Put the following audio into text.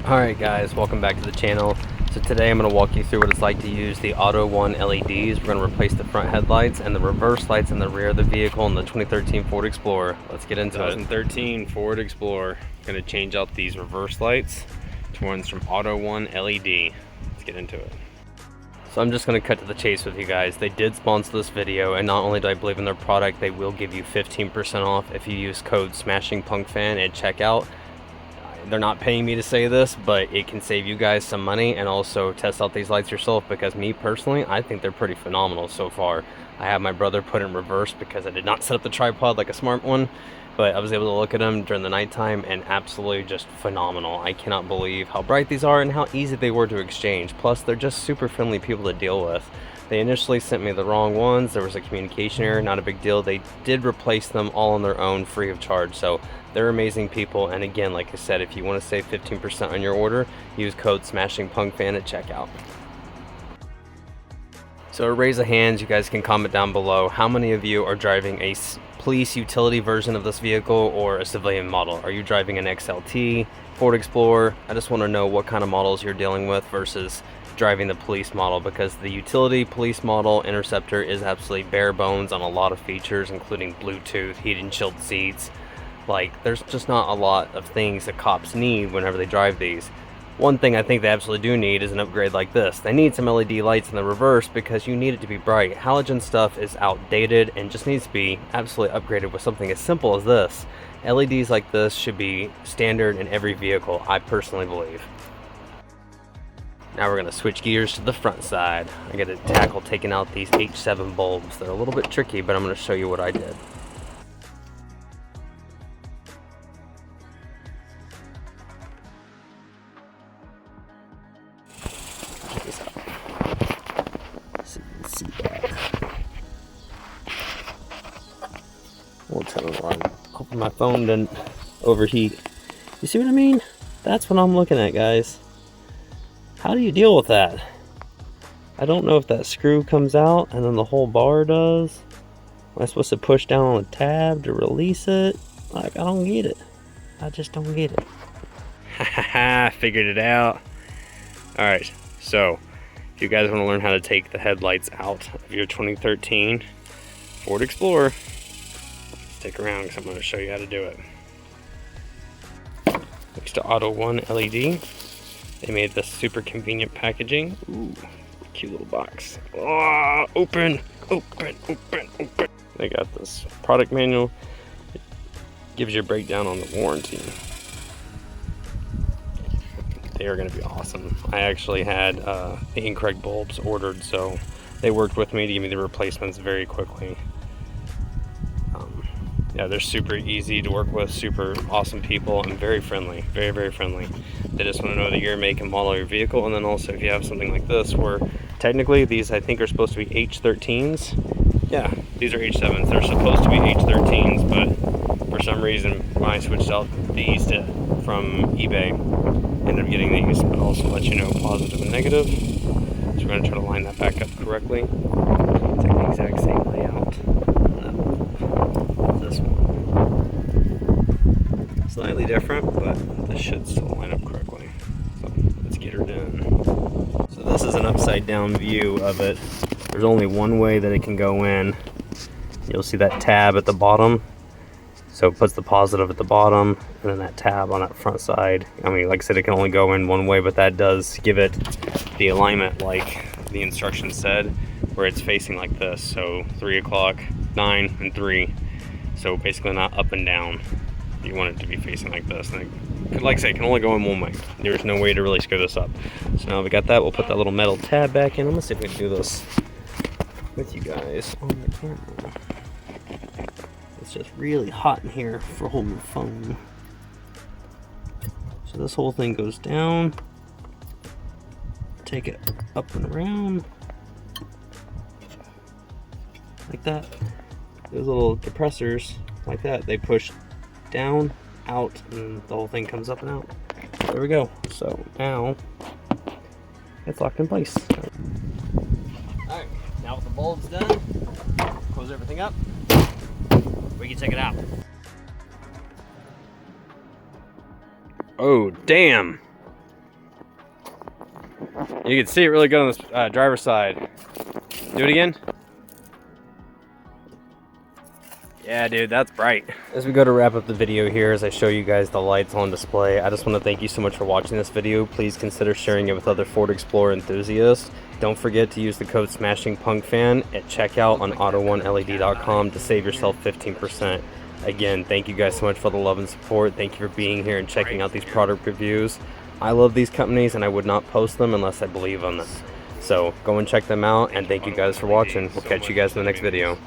Alright guys, welcome back to the channel. So today I'm going to walk you through what it's like to use the AUTOONE LEDs. We're going to replace the front headlights and the reverse lights in the rear of the vehicle in the 2013 Ford Explorer. Let's get into it. 2013 Ford Explorer. Going to change out these reverse lights to ones from AUTOONE LED. Let's get into it. So I'm just going to cut to the chase with you guys. They did sponsor this video, and not only do I believe in their product, they will give you 15% off if you use code SMASHINGPUNKFAN at checkout. They're not paying me to say this, but it can save you guys some money, and also test out these lights yourself, because me personally, I think they're pretty phenomenal so far. I have my brother put in reverse because I did not set up the tripod like a smart one, but I was able to look at them during the nighttime and absolutely just phenomenal. I cannot believe how bright these are and how easy they were to exchange. Plus, they're just super friendly people to deal with. They initially sent me the wrong ones. There was a communication error, not a big deal. They did replace them all on their own free of charge. So they're amazing people. And again, like I said, if you want to save 15% on your order, use code SMASHINGPUNKFAN at checkout. So a raise of hands, you guys can comment down below. How many of you are driving a police utility version of this vehicle or a civilian model? Are you driving an XLT, Ford Explorer? I just want to know what kind of models you're dealing with versus driving the police model, because the utility police model Interceptor is absolutely bare bones on a lot of features, including Bluetooth, heated and chilled seats. Like, there's just not a lot of things that cops need whenever they drive these. One thing I think they absolutely do need is an upgrade like this. They need some LED lights in the reverse because you need it to be bright. Halogen stuff is outdated and just needs to be absolutely upgraded with something as simple as this. LEDs like this should be standard in every vehicle, I personally believe. Now we're going to switch gears to the front side. I got to tackle taking out these H7 bulbs. They're a little bit tricky, but I'm going to show you what I did. Check this out. So you can see that. We'll turn it on. Hopefully my phone didn't overheat. You see what I mean? That's what I'm looking at, guys. How do you deal with that? I don't know if that screw comes out and then the whole bar does. Am I supposed to push down on the tab to release it? Like, I don't get it. I just don't get it. Haha, figured it out. Alright, so if you guys want to learn how to take the headlights out of your 2013 Ford Explorer, stick around because I'm going to show you how to do it. Next to AUTOONE LED. They made this super convenient packaging. Ooh, cute little box. Oh, open. They got this product manual. It gives you a breakdown on the warranty. They are going to be awesome. I actually had the incorrect bulbs ordered, so they worked with me to give me the replacements very quickly. Yeah, they're super easy to work with, super awesome people, and very friendly, very, very friendly. They just want to know the year, make, and model of your vehicle, and then also if you have something like this, where technically these I think are supposed to be H13s. Yeah, these are H7s. They're supposed to be H13s, but for some reason when I switched out these from eBay, ended up getting these, but also let you know positive and negative. So we're going to try to line that back up correctly. Take the exact same layout. This one. Slightly different, but this should still line up correctly. So let's get her done. So this is an upside down view of it. There's only one way that it can go in. You'll see that tab at the bottom. So it puts the positive at the bottom, and then that tab on that front side. I mean, like I said, it can only go in one way, but that does give it the alignment like the instructions said, where it's facing like this. So 3 o'clock, 9, and 3. So basically not up and down. You want it to be facing like this. And it, like I say, it can only go in one way. There's no way to really screw this up. So now we got that, we'll put that little metal tab back in. I'm gonna see if we can do this with you guys on the camera. It's just really hot in here for holding the phone. So this whole thing goes down. Take it up and around. Like that. Those little depressors, like that, they push down, out, and the whole thing comes up and out. There we go. So now it's locked in place. Alright, now with the bulbs done, close everything up, we can take it out. Oh, damn. You can see it really good on this driver's side. Do it again. Yeah, dude, that's bright. As we go to wrap up the video here, as I show you guys the lights on display, I just want to thank you so much for watching this video. Please consider sharing it with other Ford Explorer enthusiasts. Don't forget to use the code SMASHINGPUNKFAN at checkout on AUTOONELED.com to save yourself 15%. Again, thank you guys so much for the love and support. Thank you for being here and checking out these product reviews. I love these companies and I would not post them unless I believe in them. So go and check them out, and thank you guys for watching. We'll catch you guys in the next video.